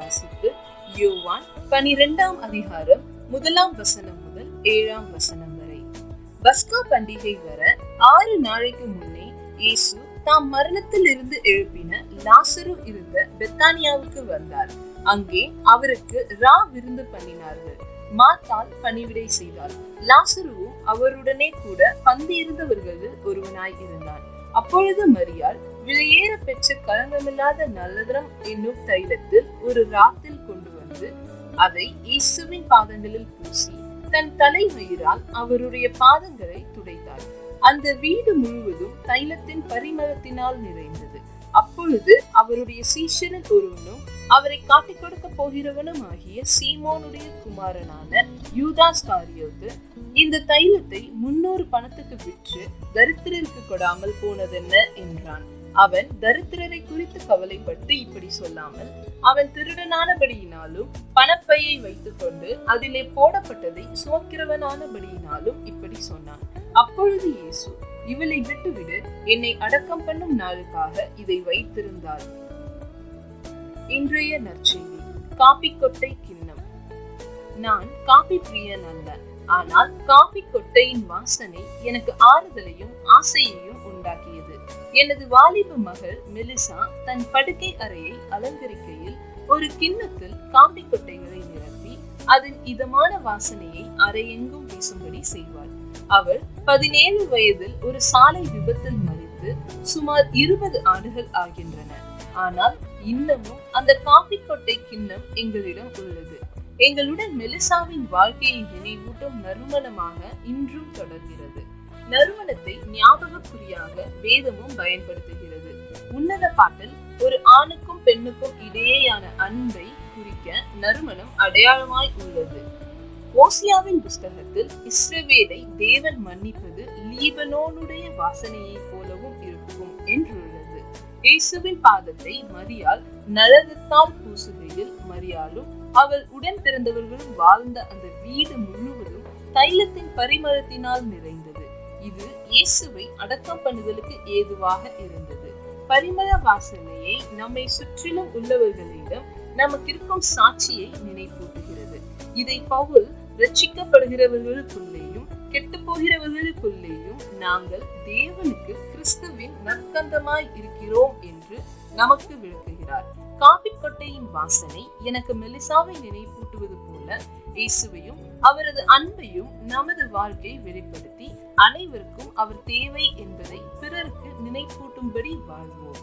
வாசிப்பு யோவான் 12ஆம் அதிகாரம் 1ஆம் வசனம் முதல் 7ஆம் வசனம் வரை. பஸ்கா பண்டிகை வர 6 நாளைக்கு முன்னே இயேசு தாம் மரணத்தில் இருந்து எழுப்பின லாசரு இருந்த பெத்தானியாவுக்கு வந்தார். அங்கே அவருக்கு விருந்து பண்ணினார்கள். மார்த்தாள் பணிவிடை செய்தார். லாசருவும் அவருடனே கூட பந்தியிருந்தவர்களில் ஒருவனாய் இருந்தான். அப்பொழுது மரியாள் விலையேற பெற்ற களங்கமில்லாத நல்லதரம் என்னும் தைலத்தில் ஒரு ராத்தில் கொண்டு வந்து அதை இயேசுவின் பாதங்களில் பூசி தன் தலைமயிரால் அவருடைய பாதங்களை துடைத்தார். அந்த வீடு முழுவதும் தைலத்தின் பரிமளத்தினால் நிறைந்தது. அப்பொழுது அவருடைய சீஷரில் ஒருவனும் அவரை காட்டிக் கொடுக்க போகிறவனும் ஆகிய சீமோனுடைய குமாரனான யூதாஸ்காரியோத்து இந்த தைலத்தை 300 பணத்துக்கு விற்று தரித்திரருக்கு கொடாமல் போனதென்ன என்றான். அவன் தரித்திரரை குறித்து கவலைப்பட்டு இப்படி சொல்லாமல், அவன் திருடனானபடியினாலும் பணப்பையை வைத்துக் கொண்டு அதிலே போடப்பட்டதை சுமக்கிறவனானபடியினாலும் இப்படி சொன்னான். அப்பொழுது இயேசு, இவளை விட்டுவிடு, என்னை அடக்கம் பண்ணும் நாளுக்காக இதை வைத்திருந்தார். இன்றைய நற்செய்தி. காபி கொட்டை கிண்ணம். நான் காபி பிரியன் அல்ல, ஆனால் காபி கொட்டையின் வாசனை எனக்கு ஆறுதலையும் ஆசையையும் உண்டாக்கியது. எனது வாலிப மகள் மெலிசா தன் படுக்கை அறையை அலங்கரிக்கையில் ஒரு கிண்ணத்தில் காபி கொட்டைகளை நிரப்பி அதன் இதமான வாசனையை அறையெங்கும் வீசும்படி செய்வாள். அவள் 17 வயதில் ஒரு சாலை விபத்தில் மரித்து சுமார் 20 ஆண்டுகள் ஆகின்றன. ஆனால் இன்னமும் அந்த காபி கொட்டை கிண்ணம் எங்களிடம் உள்ளது. எங்களுடன் மெலிசாவின் வாழ்க்கையை நினைவூட்டும் நறுமணமாக இன்றும் தொடர்கிறது. நறுமணத்தை ஞாபகக்குறியாக வேதமும் பயன்படுத்துகிறது. உன்னத பாட்டில் ஒரு ஆணுக்கும் பெண்ணுக்கும் இடையேயான அன்பை குறிக்க நறுமணம் அடையாளமாய் உள்ளது. ஓசியாவின் புஸ்தகத்தில் இஸ்ரவேலை தேவன் மன்னிப்பது லீபனோனுடைய வாசனையை போலவும் இருக்கும் என்றுள்ளது. இயேசுவின் பாதத்தை மரியாள் நலதத்தால் பூசுகையில் மரியாளும் அவள் உடன் பிறந்தவர்களும் வாழ்ந்த அந்த வீடு முழுவதும் தைலத்தின் பரிமளத்தினால் நிறைந்தது. இது இயேசுவை அடக்கம் பண்ணுதலுக்கு ஏதுவாக இருந்தது. பரிமள வாசனையை நம்மை சுற்றிலும் உள்ளவர்களிடம் நமக்கு இருக்கும் சாட்சியை நினைப்பூட்டுகிறது. இதை பவுல் ரட்சிக்கப்படுகிறவர்களுக்குள்ளேயும் கெட்டு போகிறவர்களுக்குள்ளேயும் நாங்கள் தேவனுக்கு கிறிஸ்துவின் நற்கந்தமாய் இருக்கிறோம் என்று நமக்கு விளக்குகிறார். காபி கொட்டையின் வாசனை எனக்கு மெலிசாவை நினைப்பூட்டுவது போல இயேசுவையும் அவரது அன்பையும் நமது வாழ்க்கை வெளிப்படுத்தி அனைவருக்கும் அவர் தேவை என்பதை பிறருக்கு நினைப்பூட்டும்படி வாழ்வோம்.